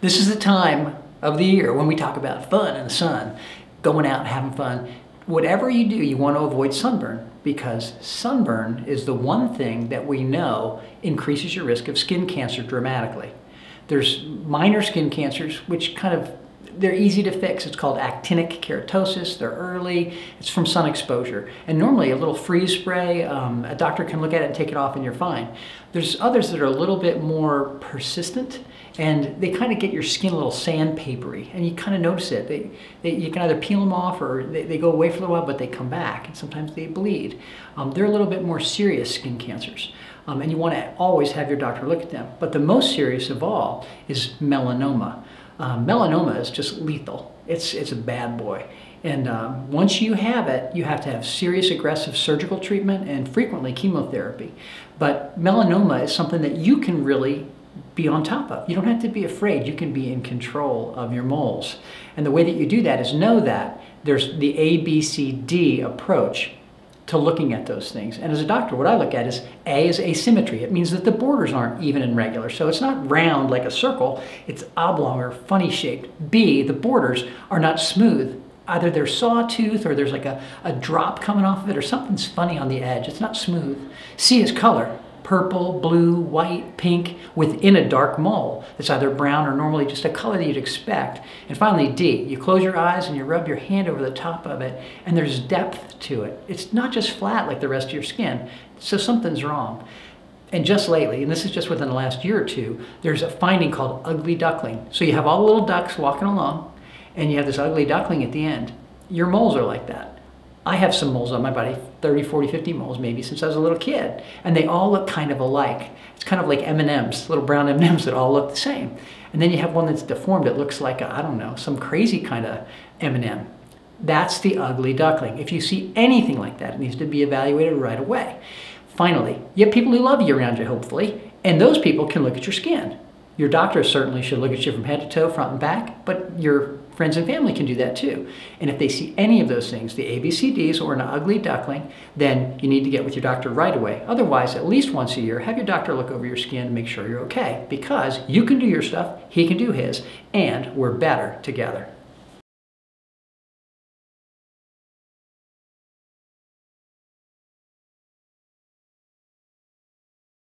This is the time of the year when we talk about fun in the sun, going out and having fun. Whatever you do, you want to avoid sunburn, because sunburn is the one thing that we know increases your risk of skin cancer dramatically. There's minor skin cancers, which they're easy to fix. It's called actinic keratosis. They're early. It's from sun exposure. And normally a little freeze spray, a doctor can look at it and take it off and you're fine. There's others that are a little bit more persistent, and they kind of get your skin a little sandpapery, and you kind of notice it. You can either peel them off or they go away for a little while, but they come back, and sometimes they bleed. They're a little bit more serious skin cancers. And you want to always have your doctor look at them. But the most serious of all is melanoma. Melanoma is just lethal. It's a bad boy. And once you have it, you have to have serious aggressive surgical treatment and frequently chemotherapy. But melanoma is something that you can really be on top of. You don't have to be afraid. You can be in control of your moles. And the way that you do that is know that there's the ABCD approach to looking at those things. And as a doctor, what I look at is A is asymmetry. It means that the borders aren't even and regular. So it's not round like a circle, it's oblong or funny shaped. B, the borders are not smooth. Either they're sawtooth or there's like a drop coming off of it or something's funny on the edge. It's not smooth. C is color. Purple, blue, white, pink, within a dark mole. It's either brown or normally just a color that you'd expect. And finally, D, you close your eyes and you rub your hand over the top of it, and there's depth to it. It's not just flat like the rest of your skin, so something's wrong. And just lately, and this is just within the last year or two, there's a finding called ugly duckling. So you have all the little ducks walking along, and you have this ugly duckling at the end. Your moles are like that. I have some moles on my body, 30, 40, 50 moles maybe since I was a little kid. And they all look kind of alike. It's kind of like M&Ms, little brown M&Ms that all look the same. And then you have one that's deformed. It looks like, I don't know, some crazy kind of M&M. That's the ugly duckling. If you see anything like that, it needs to be evaluated right away. Finally, you have people who love you around you, hopefully, and those people can look at your skin. Your doctor certainly should look at you from head to toe, front and back, but your friends and family can do that too. And if they see any of those things, the ABCDs or an ugly duckling, then you need to get with your doctor right away. Otherwise, at least once a year, have your doctor look over your skin and make sure you're okay, because you can do your stuff, he can do his, and we're better together.